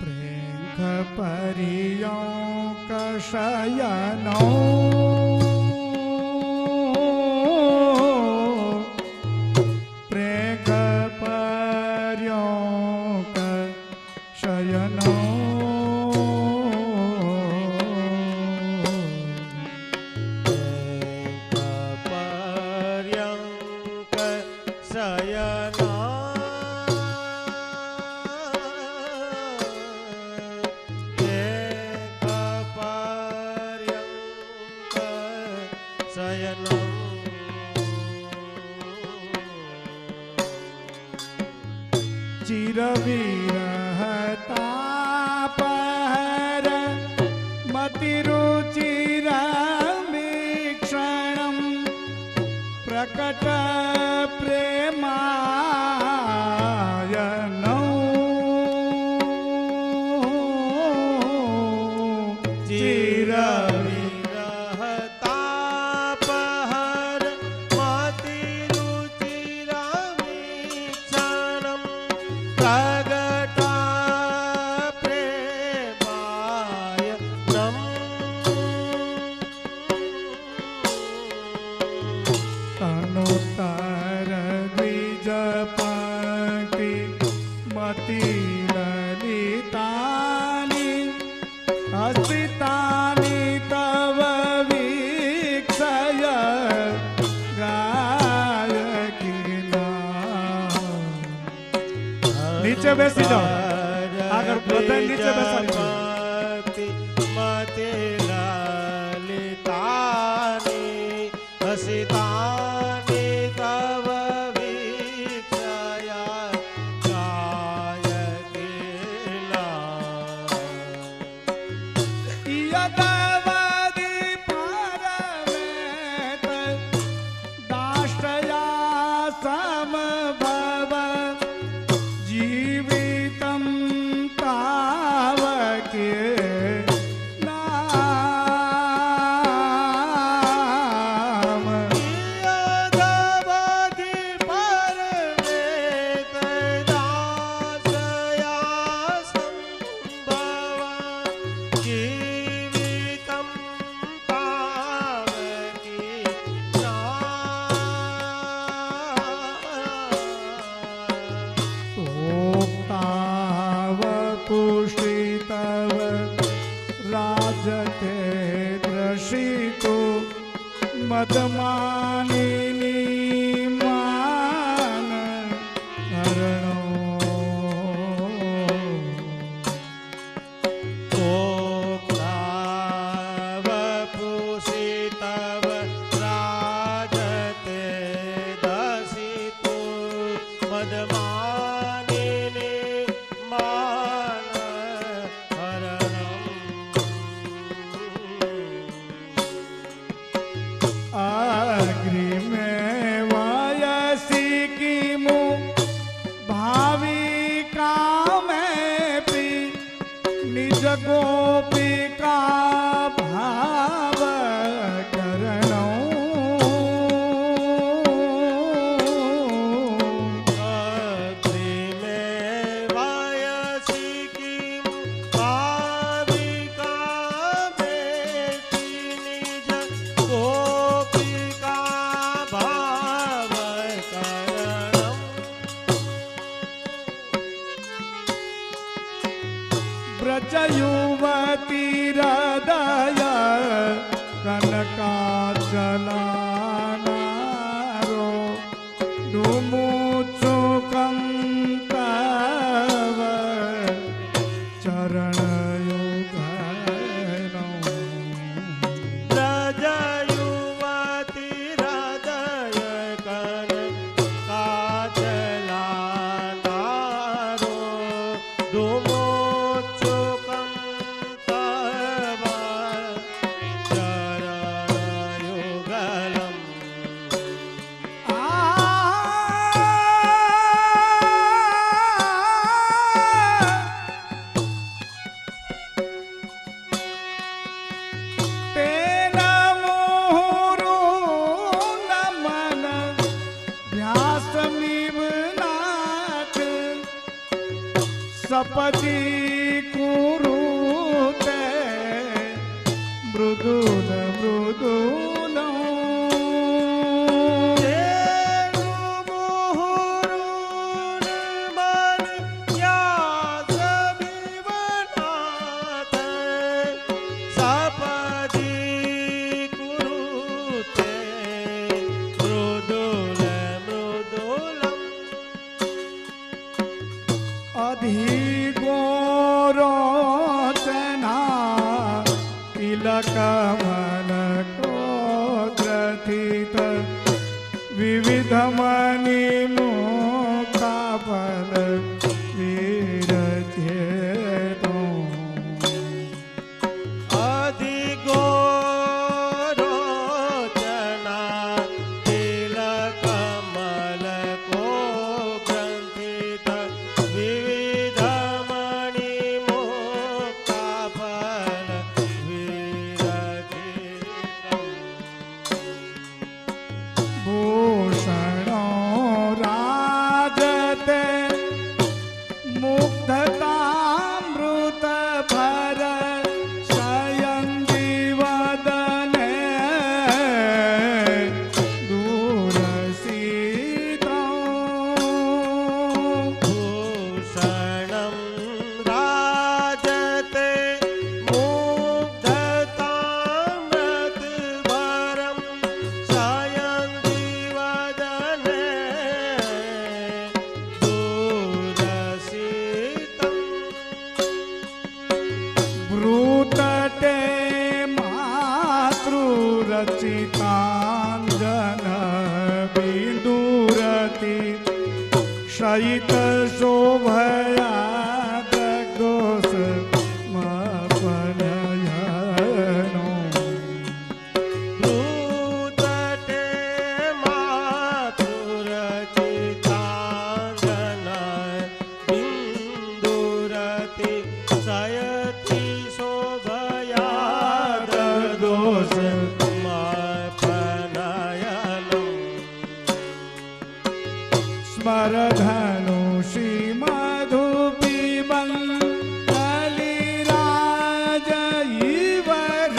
प्रेंख परियों कशयनो प्रेंख परियों कशयनो चिरविरहता पहर मतिरुचिरमीक्षणं प्रकट प्रेमायनौ चिरविरहता पहर मतिरुचिरमीक्षणं प्रगट प्रेमायनम् तनुतर द्विज पंक्ति मति ललितानि हसितानि तव वीक्षय गायकिना। नीचे बेसी जाओ, अगर प्रथम नीचे बेसा मति ललितानि हसितानि तव वीक्षय गायकिना। यदवदि परमेत दाष्टया समभव जीवितं तावके नाम। यदवदि परमेत दासया संभव जीवितं तावकी तोक्ताव पुष्टितव राजते द्रशितो मदमानिनी मान हरणो। तोक्ताव पुषितव राजते दशितो मदमानिनी मान हरणम्। अग्रिमे वयसि किमु भाविका मेऽपि निज गोपिका भाव करणौ। अग्रिमे वयसि किं भाविका मेऽपि निज गोपिका भाव करणम्। ब्रज युवती हृदय कनकाचलानारो डुमुचुकं तव चरणयुगलौ। ब्रज युवती हृदय कनकाचलानारो डुमुचुकं तव चरणयुगलम्। तेन मोहरो नमन व्यासमिव नाथ सपदि મૃદુલ મૃદુલ अधिगोरोचना तिलकमलको ग्रथित विविधमणि मुक्ताफल विरचेतो अधिगोरोचना तिलकमलको ग्रथित विविधमणि मुक्ताफल विरचितम् भूषणो राजते मुग्धतामृत भर शयन्ति वदने दूरसीतो भूषणं राजते मुग्धतामृतभरं शयन्ति वदने दूरसितं ब्रूतटे मातृरचिताञ्जन बिन्दुरति शयित शोभया दग्धोष मपनयनो भूतटे मातुरचिताङ्गन बिन्दुरति शयति शोभया दग्धोष मपनयनम् स्मरधनुषि मधुपिबन् कलिराज इव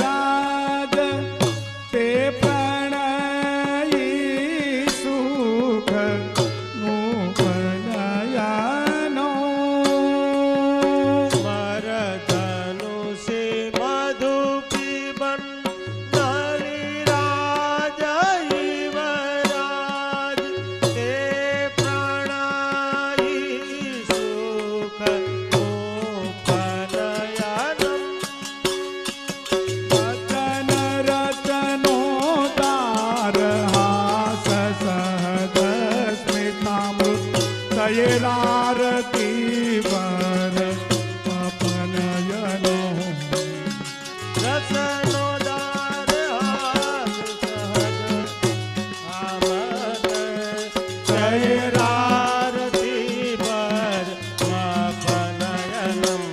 राज ते प्रणयि सुख नूपनयनो स्मरधनुषि मधुपिबन् नलिराज इव राज ते प्रणयि सुख नूपनयनम् वचन रचनोदार हास सहज स्मितामृत तैरारती वर अपनयनो रसनोदार हास सहज आमद जयरारति वर अपनयनम्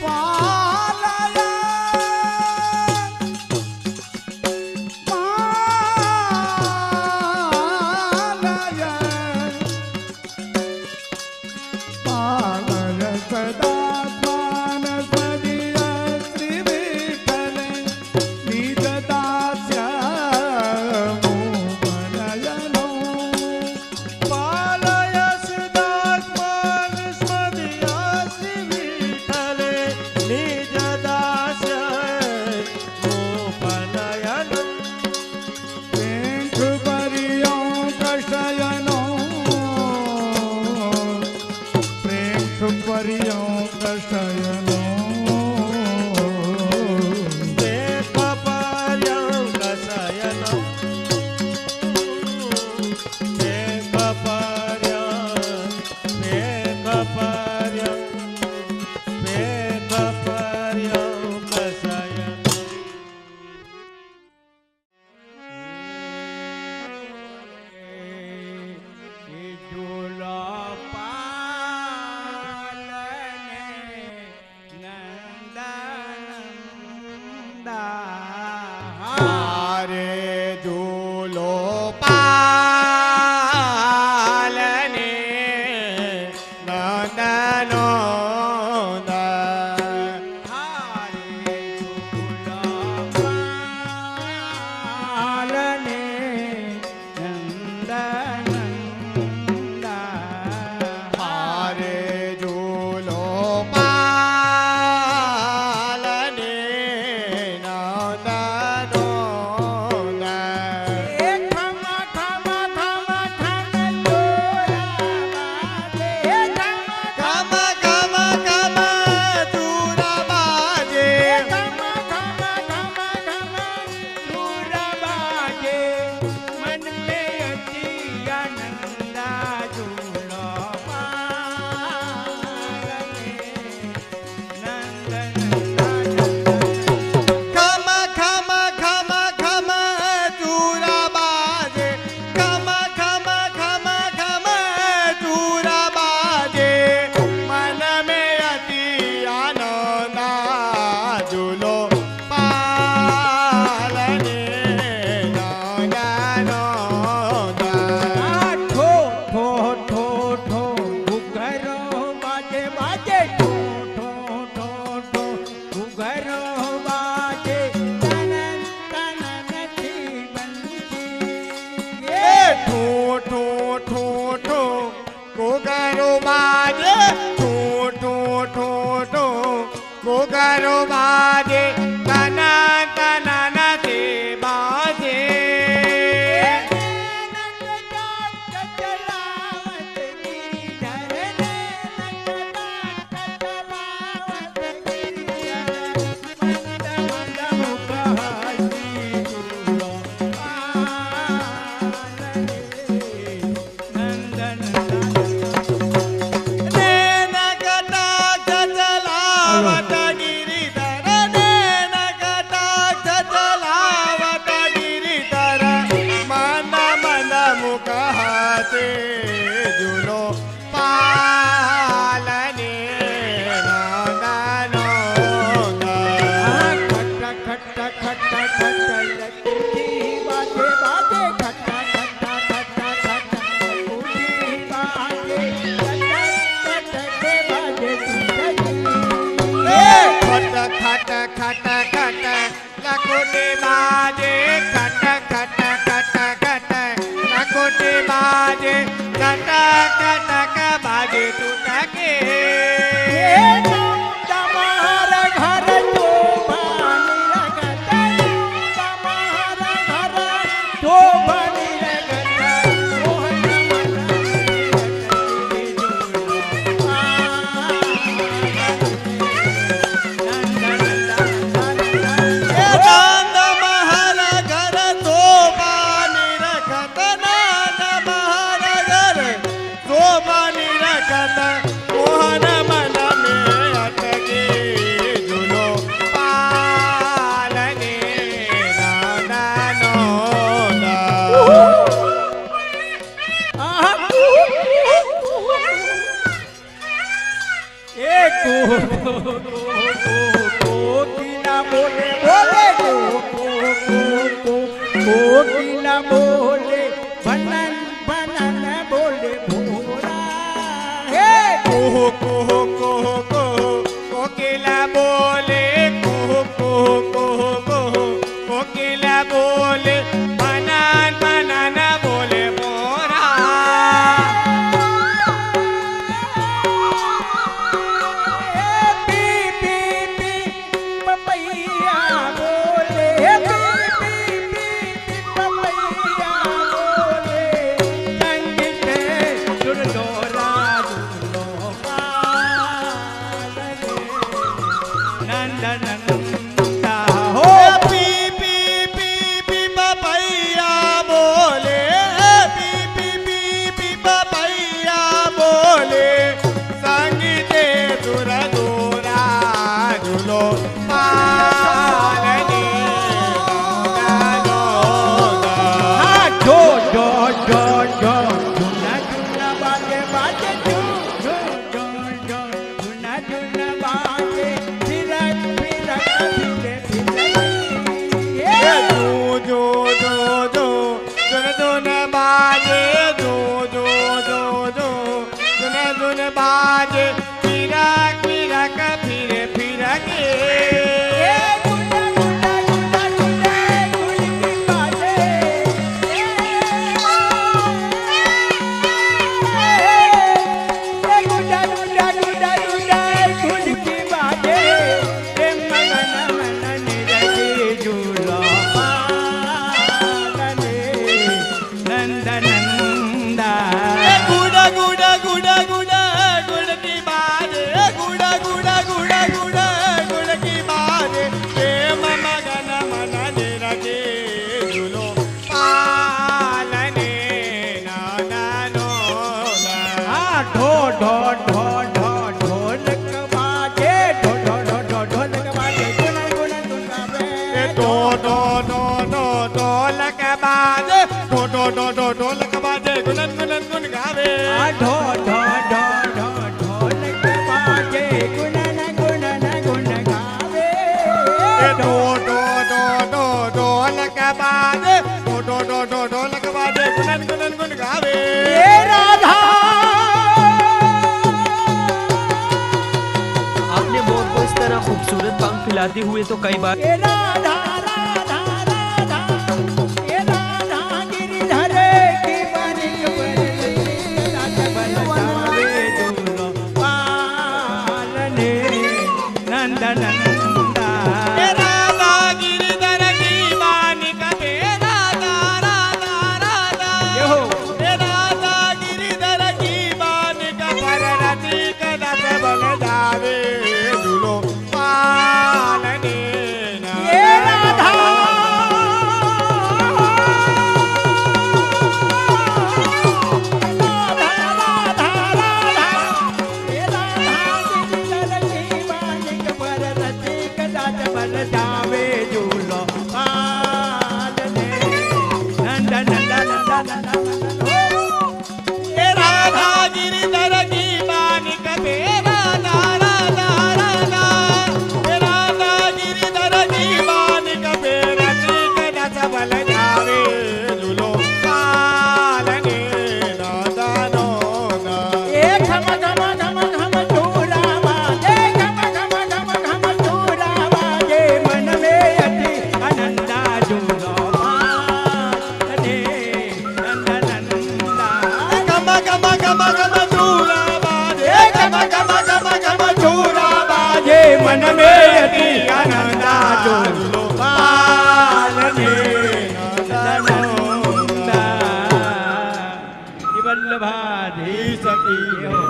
पालय पालय ઘોઘરો બાજે ઠો ઠો ઠો ઠો ઘોઘરો બાજે તના તના નતે બાજે જુલો પાલને નાનો ખટ્ટા ખટ્ટા ખટ્ટા ખટ્ટા લખી બાજે બાજે ખટ્ટા ખટ્ટા ખટ્ટા ખટ્ટા લખી બાજે ખટ્ટા ખટ્ટા બાજે ખટ ખટ ખટ ખટ લખોટી બાજે ખટ ખટ ખટ ખટ લખોટી બાજે ખટ ખટ બાજે તૂટકે તમારા ઘર તો પાણી લગતા તમારા ઘર તો પાણી લગતા ચાંદ મહારા ઘર તો પાણી રખત નાન મહારા ઘર તો પાણી રખત મોહન મન મે અટકે જુલો પાલને નાનો કોકિલા બોલે બોલે કોકિલા બોલે બનન બનન બોલે ભોળા હે કોહો કોહો કોહો કોહો કોકિલા બોલે કોહો કોહો કોહો કોહો કોકિલા બોલે બનાન બનાન બોલે મોરા પી પી પી પપૈયા બોલે પી પી પી પપૈયા બોલે સંગીતે સુરદોરા દુલો નંદનંદા હો પી પી પી પી પપૈયા બોલે પી પી પી પી પપૈયા બોલે સંગીતે સુર દોરા ઝૂલો પાલને નાનો હા જો જો જો જો જુના જુના બાજે બાજે જો જો જો જો જુના જુના બાજે ફિરક ફિરક ફિરે ફિરે જો જો જો જો જન જન બાજે જો જો જો જો જન જન બાજે ફિરક ફિરક ફિરે ફિરકે ગુડા ગુડા ગુડા ગુડા ગુલકી બાજે ગુડા ગુડા ગુડા ગુડા ગુલકી બાજે પ્રેમ મગન મન નિરજે ઝૂલા પાલને નંદનંદા ગુડા ગુડા ગુડા ગુડા ગુડકી બાજે ગુડા ગુડા ગુડા ગુડા ગુડકી બાજે પ્રેમ મગન મન નિરજે ઝૂલો પાલને નાનો આ ઢો ઢો ઢો ઢો ઢોલક બાજે ઢો ઢો ઢો ઢો ઢોલક બાજે ગુણ ગુણ ગુણ ગાવે ઢો ઢો ઢો ઢો ઢોલક બાજે ઢો ઢો ઢો ઢો ઢોલક બાજે ગુનન ગુનન ગુન ગાવે આ ઢો ઢો ઢો ઢો ઢોલક બાજે ગુણ ગુણ ગુણ ગાવે ઢો ઢો ઢો ઢો ઢોલક બાજે ઢો ઢો ઢો ઢો ઢોલક બાજે ગુનન ગુનન ગુન ગાવે એ રાધા आपने मोर को इस तरह खूबसूरत पंख फैलाते हुए तो कई बार ए राधा राधा राधा ए राधा गिरिधर की बनी राधा बनता ગમ ગમ ચૂરા બાજે ગમ ગમ ગમ ગમ ચૂરા બાજે મન મે અતિ આનંદા જોલો પાલને વલ્લભાધી સતી હો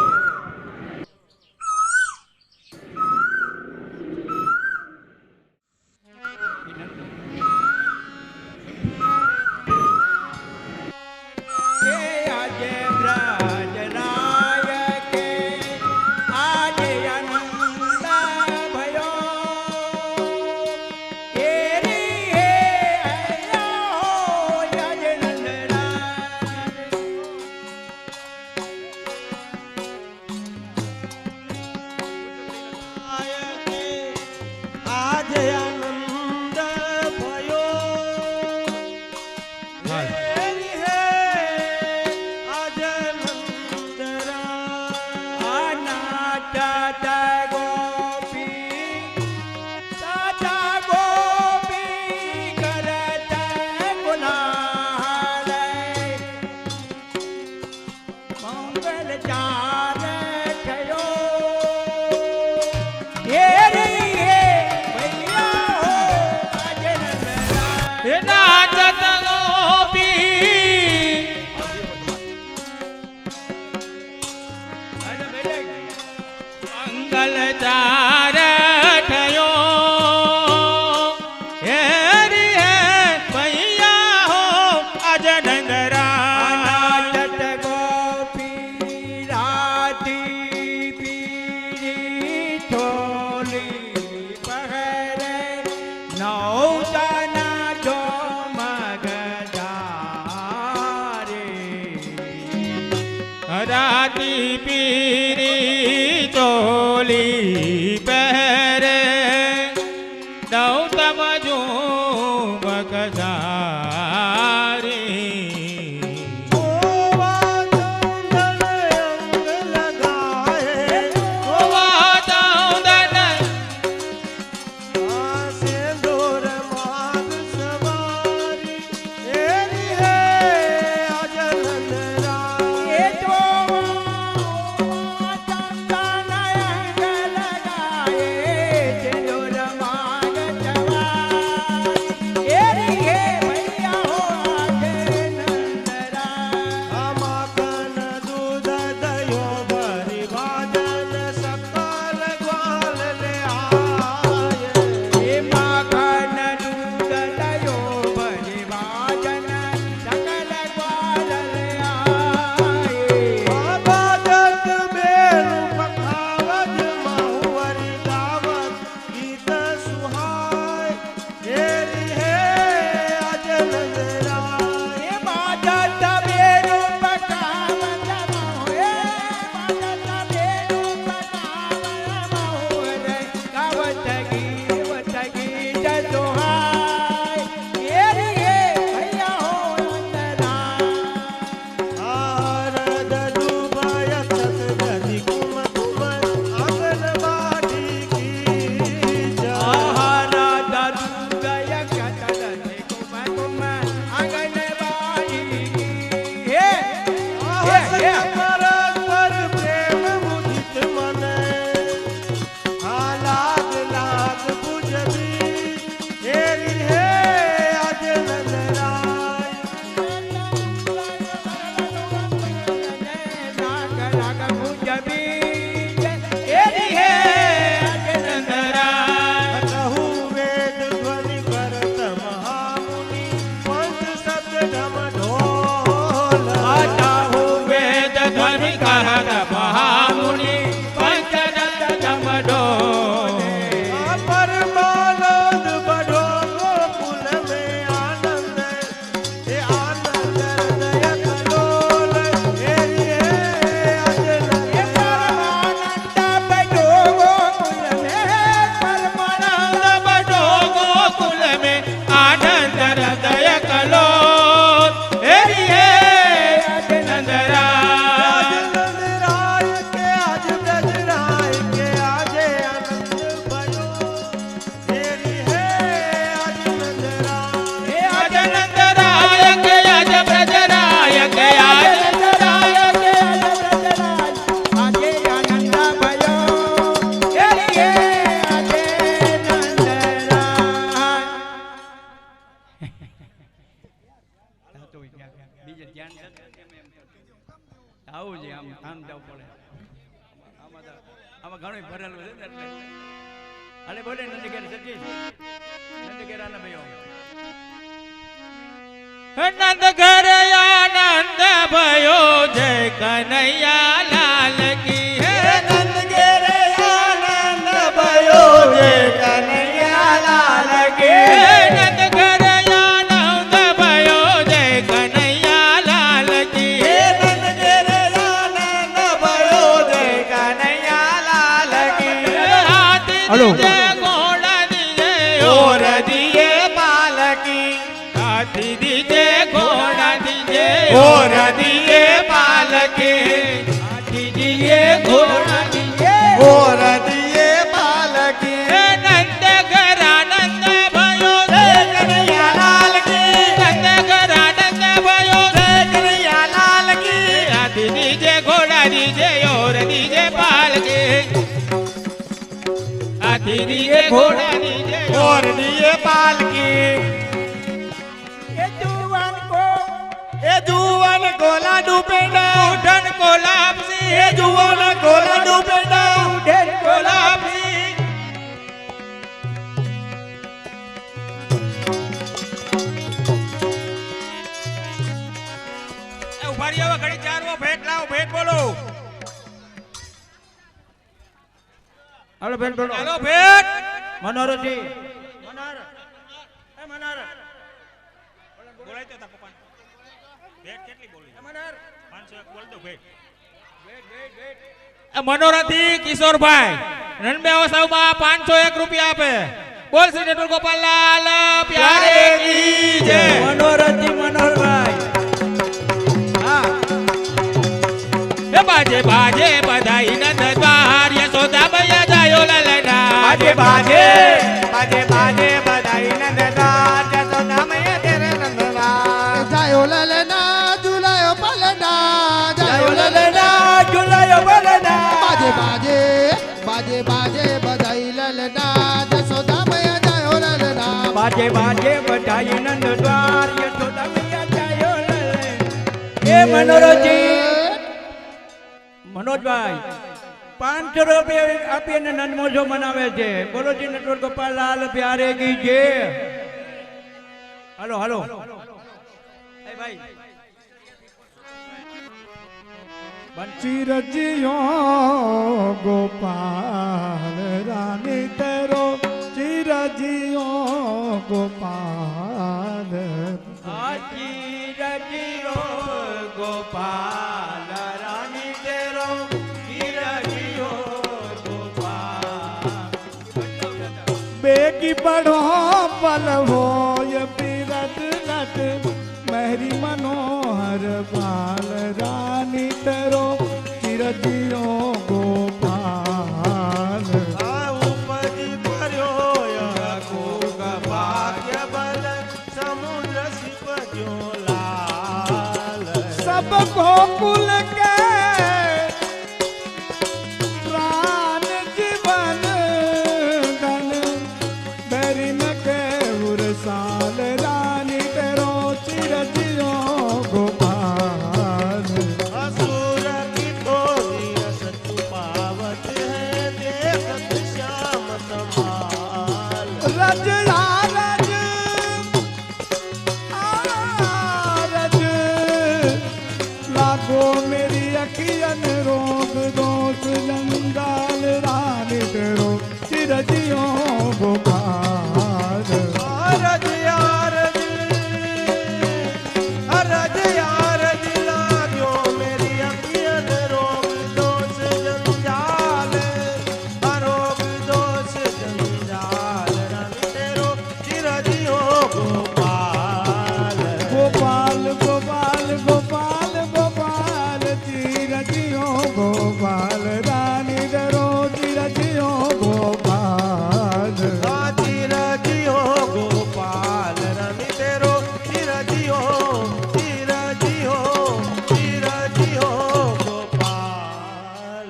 આજે આનંદ ભયો હરી હે આજે રાતી પીરી ચોલી પહેરે દૌતમ ઝુમક સારી જોઈએ આમ આમ જવું પડે આમાં ઘણું ભરેલું છે ને એટલે અરે બોલે નથી ઘેર સચીશ નથી ઘેર આના ભાઈઓ નંદ ઘર આનંદ भयो જય કનૈયા લાલ કી હે નંદ ઘર આનંદ भयो જય કનૈયા લાલ કી નંદ ઘર આનંદ भयो જય કનૈયા લાલ કી હે નંદ ઘર આનંદ भयो જય કનૈયા લાલ કી હાથી દીજે ઘોડા દીજે ઓર દીએ પાલકી હાથી દીજે ઘોડા દીજે ઓર દીએ પાલકી હાથી દીજે ઘોડા દીજે ઓર દીએ પાલકી નંદ ઘર આનંદ भयो જય કનૈયા લાલ કી નંદ ઘર આનંદ भयो જય કનૈયા લાલ કી હાથી દીજે ઘોડા દીજે ઓર દીજે પાલકી હાથી દીજે ઘોડા દીજે ઓર દીજે પાલકી એ જુવાન કોલા ડૂબેડા ઉઠન કોલાપસી એ જુવાન કોલા ડૂબેડા ઉઠન કોલાપસી એ ઉભારી આવો ઘડી ચારવો ભેટ લાવો ભેટ બોલો હાલો બેન બોલો હાલો ભેટ મનોરજી બોલાય તો તા પપ્પા ભેટ કેટલી બોલી મનોર 501 બોલ દો ભેટ મનોરથી કિશોરભાઈ રણબે ઓસાવમાં 501 રૂપિયા આપે બોલ શ્રી નટુર ગોપાલલાલ પ્યારે કી જય મનોરજી મનોહરભાઈ હા એ બાજે બાજે બધાઈ નંદ દ્વાર યશોદા મૈયા જાયો લલના બાજે બાજે બાજે બાજે બધાઈ નંદ દ્વાર યશોદા મૈયા તેરે નંદના જાયો લલના ઝુલાયો પલના જાયો લલના ઝુલાયો પલના બાજે બાજે બાજે બાજે બધાઈ લલના જસોદા મૈયા જાયો લલના બાજે બાજે બધાઈ નંદ દ્વાર યશોદા મૈયા જાયો લલે એ મનોરજી મનોજભાઈ 500 રૂપિયા આપીને નંદ મોજો મનાવે છે બોલો જી નટવર ગોપાલ લાલ પ્યારે કી જય હાલો હાલો એ ભાઈ ચિરજીઓ ગોપાલ રાની તેરો ચિરજીઓ ગોપાલ આજી રજીઓ ગોપાલ રાની તેરો ચિરજીઓ ગોપાલ બેગી બઢો પલ હોય પીરત લટ મહેરી મનોહર પાલ રાની તેરો ચિરજીઓ ગોપાલ ઉપજી ભર્યો યકોગ ભાગ્ય બલ સમુદ્ર સિપજો લાલ सब गोकुल के प्राण जीवन धन बैरी न के उरसाल रानी तेरो चिरजियो गोपाल असुर की ठोरी असत पावत है देखत श्याम समाल रज आरज आरज लागो मेरी अखियन रोग दोष जंजाल रानी तेरो चिरजियो गोपाल अरज अरज अरज अरज लाग्यो मेरी अखियन रोग दोष जंजाल अरोग दोष जंजाल रन तेरो चिरजियो गोपाल गोपाल गोपाल गोपाल गोपाल चिरजियो गोपाल रानी तेरो चिरजियो गोपाल चिरजियो गोपाल रन तेरो चिरजियो चिरजियो चिरजियो गोपाल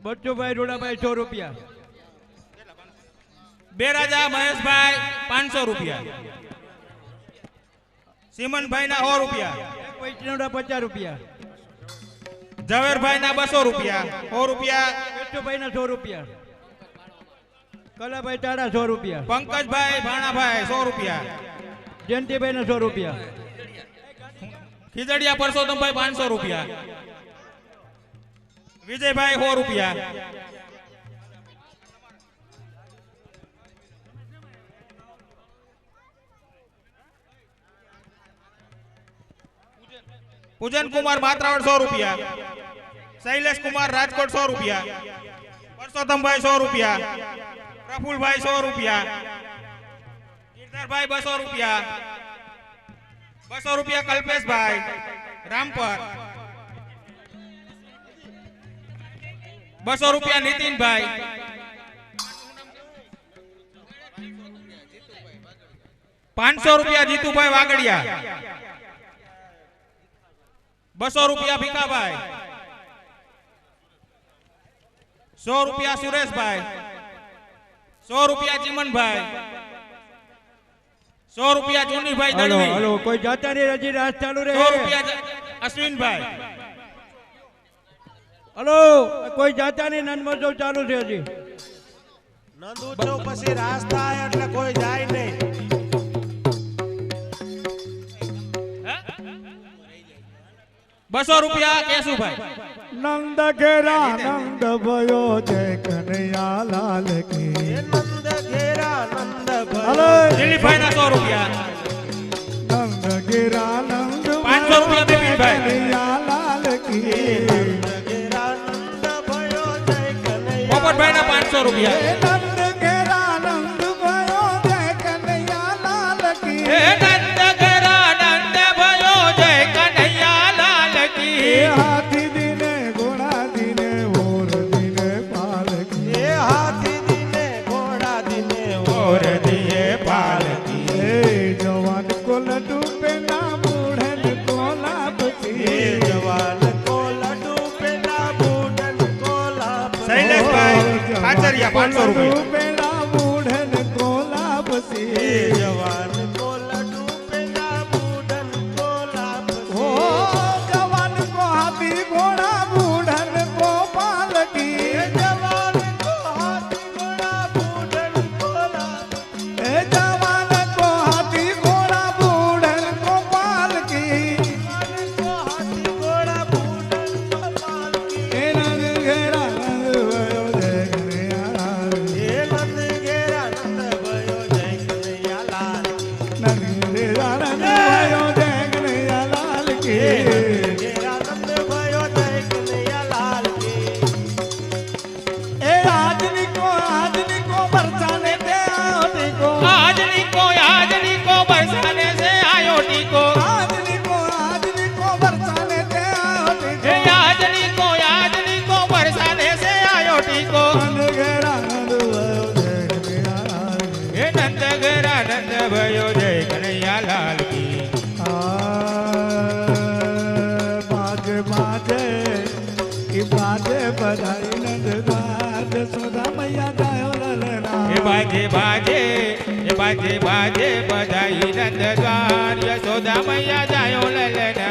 બચ્ચુભાઈ રોડાભાઈ 100 રૂપિયા બેરાજા મહેશભાઈ 500 રૂપિયા સિમનભાઈ ના 100 રૂપિયા, વૈષ્ણવના 50 રૂપિયા, ઝવેરભાઈ ના 200 રૂપિયા, 100 રૂપિયા, કેશુભાઈ ના 100 રૂપિયા, કલાભાઈ તારા 100 રૂપિયા, પંકજભાઈ ભાણાભાઈ 100 રૂપિયા, જયંતિભાઈ ના 100 રૂપિયા, ખીજડીયા પરસોત્તમભાઈ 500 રૂપિયા, વિજયભાઈ 100 રૂપિયા, પૂજન કુમાર માત્રાવડ 100 રૂપિયા, શૈલેષ કુમાર રાજકોટ 100 રૂપિયા, પરસોત્તમભાઈ 100 રૂપિયા, પ્રફુલભાઈ 100 રૂપિયા, ગિરધરભાઈ 200 રૂપિયા, 200 રૂપિયા કલ્પેશભાઈ રામપર, 200 રૂપિયા નીતિનભાઈ, 500 રૂપિયા જીતુભાઈ વાગડિયા, 200 રૂપિયા ભીખાભાઈ, 100 રૂપિયા સુરેશભાઈ, 100 રૂપિયા ચિમનભાઈ, 100 રૂપિયા ચુનીભાઈ હલો દળવી, હલો કોઈ જાતા નહીં, હજી રાત ચાલુ રહે. 100 રૂપિયા અશ્વિનભાઈ, હલો કોઈ જાતા નહીં, નંદ મહોત્સવ ચાલુ છે હજી. નંદ ઉત્સવ પછી રાસ થાય એટલે કોઈ જાય નહીં. 200 રૂપિયા કેશુભાઈ, નંદ ઘેરા નંદ ભયો જય કનૈયા લાલ કી. નંદ ઘેરા નંદ હલો દિલીપભાઈ ના 100 રૂપિયા, નંદ ઘેરા નંદ 500 રૂપિયા બિપિનભાઈ, કનૈયા લાલ કી. ઘેરા નંદ ભયો જય કનૈયા. પોપટભાઈ ના 500 રૂપિયા, નંદ ઘેરા નંદ ભયો જય કનૈયા લાલ કી. એ નંદ ઘેરા નંદ ભયો જય કનૈયા લાલ એ કી. હાથી દિને ઘોડા દિને ઓર દિને પાલકી. એ હાથી દિને ઘોડા દિને ઓર દિયે પાલકી, એ જવાન કો લડુ પે ના બૂढ़न को લાભતી. એ જવાન કો લડુ પેલા બૂઢન કો લાભ. શૈલેષભાઈ ખાચરિયા 500 રૂપિયા, પેલા બૂढ़न को લાભતી. એ જવાન કો લડુ પેલા બૂઢન કો લાભ. ओ जवान को हाथी घोड़ा बूढ़न को पालकी. એ જવાન કો હાથી ઘોડા બૂઢન કો લાભ. ए जवान को हाथी घोड़ा बूढ़न को पालकी. કો હાથી ઘોડા બૂઢન કો પાલકી. ए नंद घेरा नंद भयो जय कन्हैया लाल. એ નંદ ઘેરા નંદ ભયો જય કનૈયા લાલ. नंद घेरा नंद भयो जय कन्हैया लाल की. ઘેરા નંદ ભયો જય કનૈયા લાલ કી. ए आदमी को बरसाने दे आदमी को. આજની કો બરસાને સે આયો ટીકો, आदमी को बरसाने दे आदमी એ को. આજની કો બરસાને સે આયો ટીકો. नंद घेरा नंद भयो जय कन्हैया लाल की. એ નંદ ઘેરા નંદ ભયો જય કનૈયા લાલ કી. बाजे बाजे की बाजे बधाई नंद दाद सोदा मैया जायो ललना. એ બાજે બાજે બધાઈ નંદ દ્વાર, યશોદા મૈયા જાયો લલના,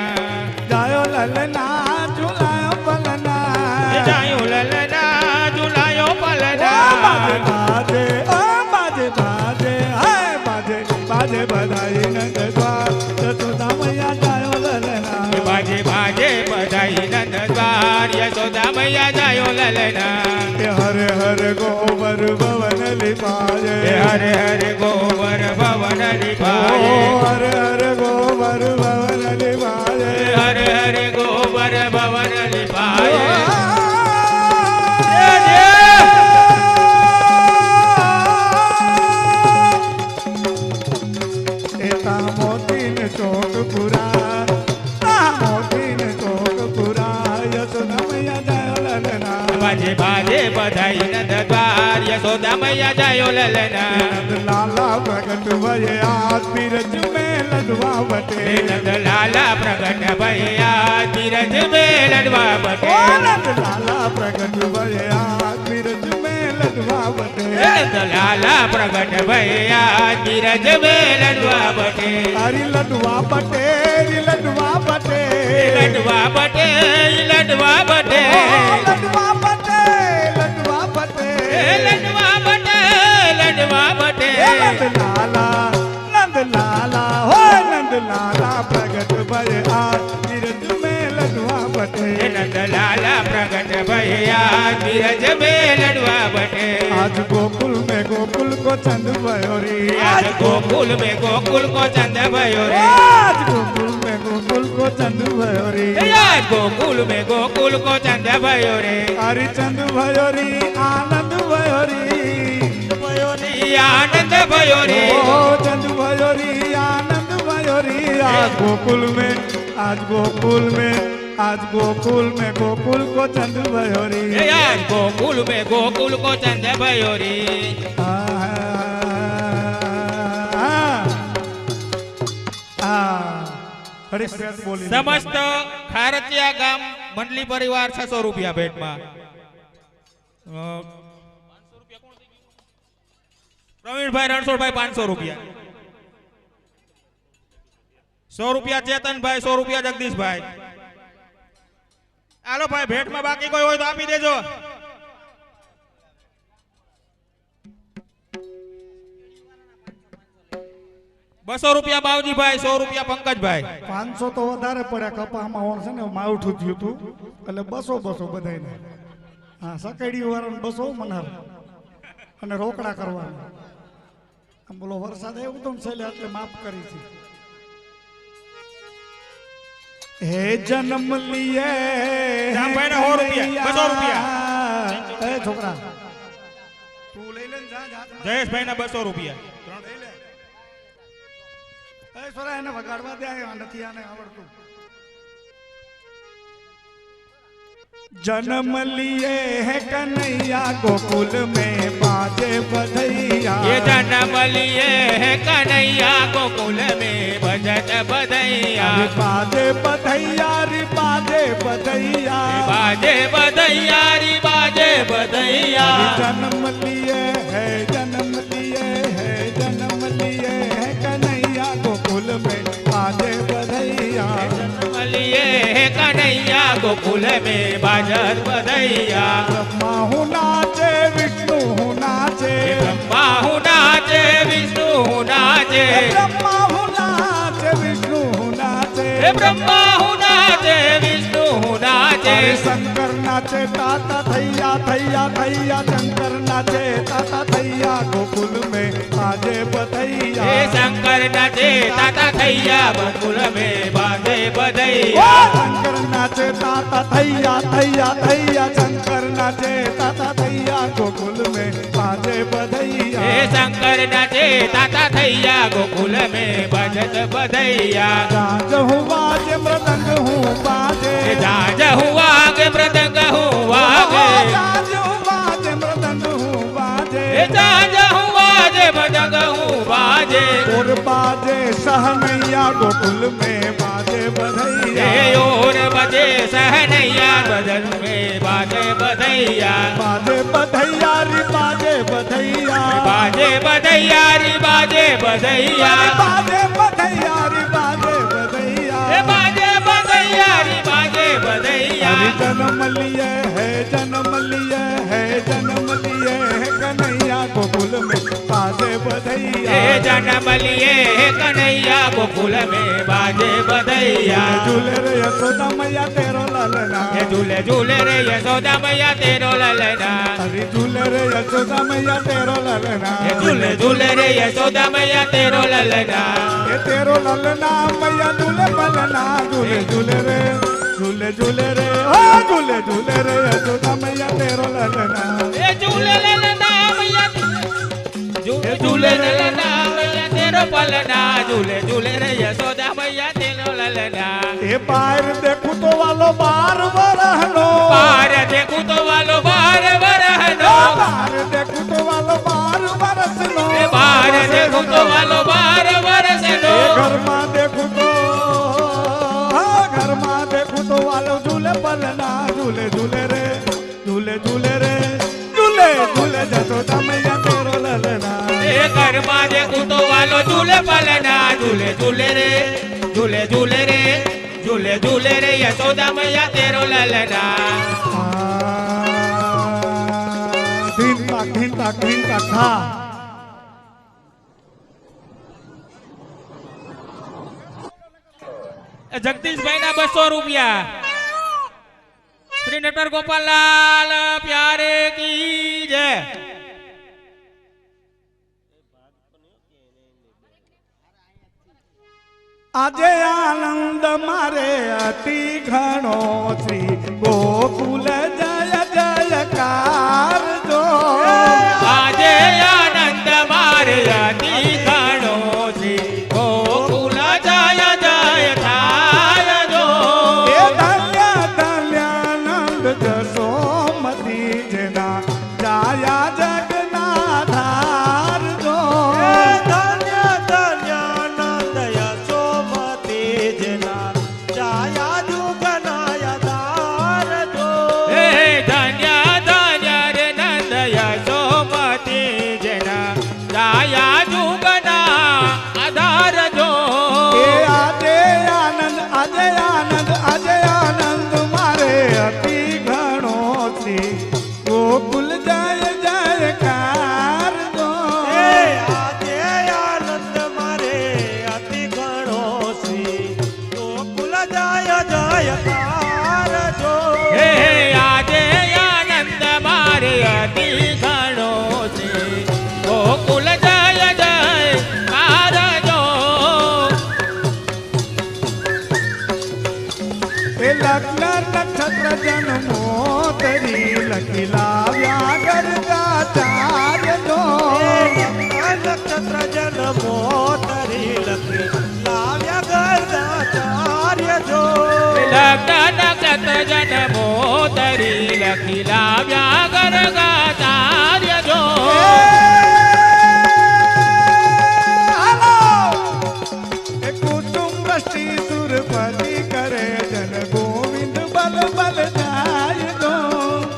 जायो ललना झुलायो पलना. એ જાયો લલના ઝુલાયો बाजे પલના. बाजे ओ बाजे बाजे हाय बाजे बाजे बधाई नंद द्वार सोदा मैया जायो ललना. એ બાજે બધાઈ નંદ દ્વાર, યશોદા મૈયા જાયો લલના. ये हरे हरे गोबर भवन लिपाए. એ હરે હરે ગોબર ભવન ओ નિભાયે, हरे हरे गोबर भवन लिपाए. એ હરે હરે ગોબર ભવન નિભાયે. मोतीन चौक पुरा मोतीन चौक पुरा यशोदा मैया जायो ललना. બાજે બધાઈ નંદ દ્વાર, યશોદા મૈયા જાયો લલના. नंद लाला प्रगट भये आज बीरज में लडवा बटे. એ નંદ લાલા પ્રગટ ભયા ધીરજ મે લડવા ओ બટે. नंद लाला प्रगट भये आज बीरज में लडवा बटे नंदलाला प्रगट भैया बीरज में लडवा बटे हरी लडवा बटे लडवा बटे लडवा बटे लडवा बटे लडवा बटे लडवा बटे लडवा बटे लडवा बटे नंद लाला हो नंद लाला प्रगट भैया बीरज में लडवा बटे नंदलाला प्रगट भैया बीरज में लडवा बटे आज गोकुल में गोकुल को चंद भयो रे आज गोकुल में गोकुल को चंद भयो रे आज गोकुल में गोकुल को चंद भयो रे आज गोकुल में गोकुल को चंद भयो रे हरि चंद भयो रे आनंद भयो रे आनंद भयो रे ओ चंद भयो रे आनंद भयो रे आज गोकुल में आज गोकुल में आज गोकुल में गोकुल को चंद भयो रे आज गोकुल में गोकुल को चंद भयो रे समस्त खारचिया गाम मंडली परिवार 600 रुपया भेट में प्रवीण भाई रणछोड़ भाई 500 रुपया 100 रुपया चेतन भाई 100 रुपया जगदीश भाई आलो भाई भेट में बाकी कोई हो तो आपी देजो ₹200 बावजी भाई 100 रुपया पंकज भाई 500 तो વધારે પડ્યા કપામાં ઓણ છે ને માવઠું થયું હતું એટલે 200 બધાયને હા સકેડી વાળાને 200 મનાર અને રોકડા કરવાના આમ બોલો વરસાદ આવ્યો તો છેલ્લે એટલે માફ કરી છે હે જન્મ લીએ રામ ભાઈ ને 100 રૂપિયા 200 રૂપિયા એ છોકરા તું લઈ લે જા જા જયેશ ભાઈ ના 200 રૂપિયા લઈ લે એ સોરા એને વગાડવા દે આ નથી આને આવડતું जन्म लिए है कन्हैया गोकुल में बाजे बधैया ये जन्म लिए है कन्हैया गोकुल में बजत बधैया बाजे बधैया रे बाजे बधैया बाजे बधैया रे बाजे बधैया जन्म लिए है जन्म लिए है जन्म लिए है कन्हैया गोकुल में बाजे बधैया जन्म लिए है कन्हैया गोकुल में बाजत बधैया ब्रह्मा हूँ नाचे विष्णु हूँ नाचे ब्रह्मा हूँ नाचे विष्णु हूँ नाचे ब्रह्मा हूँ नाचे विष्णु हूँ नाचे ब्रह्मा हूँ नाचे विष्णु हूँ नाचे शंकर नाचे ताता थैया थैया थैया शंकर नाचे ताता थैया गोकुल में बाजे बधैया शंकर नाचे ताता थैया गोकुल में बाजे बधैया शंकर नाचे ताता थैया थैया थैया शंकर नाचे ताता थैया गोकुल में बाजे बधैया शंकर नाचे ताता थैया गोकुल में बजत बधैया राज हूँ बाजे मृदंग हूँ बाजे राज हुआ के मृदंग हुआ के राज हूँ बाजे मृदंग हूँ बाजे राज हुआ जे मृदंग हूँ बाजे और बाजे सहनैया गोकुल में बाजे बधैया और बजे सहनैया बदन में बाजे बधैया बाजे बधैया रे बाजे बधैया बाजे बधैया रे बाजे बधैया बाजे बधैया रे बाजे बधैया बाजे बधैया रे बाजे बधैया जन्म लिए है जन्म लिए है जन्म लिए है कन्हैया गोकुल में बाजे बधैया जन्म लिए कन्हैया गोकुल में बाजे बधैया झूले रे यशोदा मैया तेरो ललना झूले झूले रे यशोदा मैया तेरो ललना अरे झूले रे यशोदा मैया तेरो ललना झूले झूले रे यशोदा मैया तेरो ललना ये तेरो ललना मैया झूले बलना झूले झूले रे झूले झूले रे हो झूले झूले रे यशोदा मैया तेरो ललना झूले ललना मैया झूले ललना मैया तेरो पलना झूले झूले रे यशोदा मैया तेरो ललना ये बाहर देखू तो वालो बार वरहनो बाहर देखू तो वालो बार वरहनो बाहर देखू तो वालो बार बरसनो बाहर देखू तो वालो बार बरसनो घर में देखू तो घर में देखू तो वालो झूले पलना झूले झूले रे झूले झूले रे झूले झूले ઘરમાં જે કૂતો વાલો ઝૂલે પલના ઝૂલે ઝૂલે રે ઝૂલે ઝૂલે રે ઝૂલે ઝૂલે રે યશોદા મૈયા તેરો લલના ધીન તાક થા જગદીશભાઈ ના 200 રૂપિયા શ્રી નટવર ગોપાલલાલ પ્યારે કી જય આજે આનંદ મારે અતિ ઘણો શ્રી ગોકુલ જય જયકાર જો આજે આનંદ મારે અતિ ઘણો છે ગોકુલ જય જય થાય જો એ ધન્ય ધન્યાનંદ જસોમતી જેના જાયા જગના ધાર જો ધન્ય ધન્યાનંદ યશોમતી જેના જાયા જુગનાય ધાર જો હે ધન્ય ધન્ય રે નંદ યશોમતી જેના જાયા જુગના આધાર જો એ આજે આનંદ મારે અતિ ઘણો શ્રી ગોકુલ જય જયકાર જો આજે આનંદ મારે અતિ ઘણો શ્રી ગોકુલ જય જયકાર જો હે આજે આનંદ મારે અતિ ઘણો છે ગોકુલ જય જયકાર જો એ લગ્ન નક્ષત્ર જન્મો તરી લખી લાવ્યા ગરગાચાર્ય જો નક્ષત્ર જન્મો તરી લખી લાવ્યા ગરગાચાર્ય જો લગ્ન નક્ષત્ર જન્મો તરી લખી લાવ્યા ગરગાચાર્ય જો એ કુટુંબ વૃષ્ટિ સુરપતિ કરે જન ગોવિંદ બલ બલ જાય જો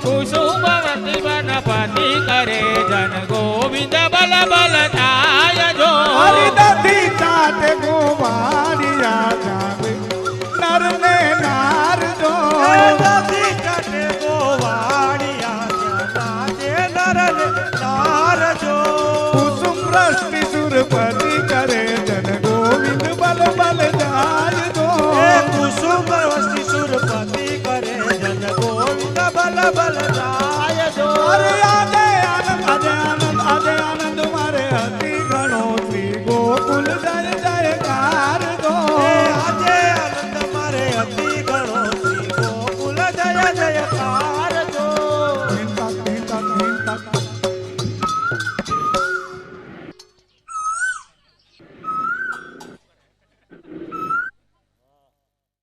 કુસુમવતી વનપતિ કરે જન ગોવિંદ બલ બલ થાય જો હરિદધી ચાટે ગોવાળિયા જાવે નર ને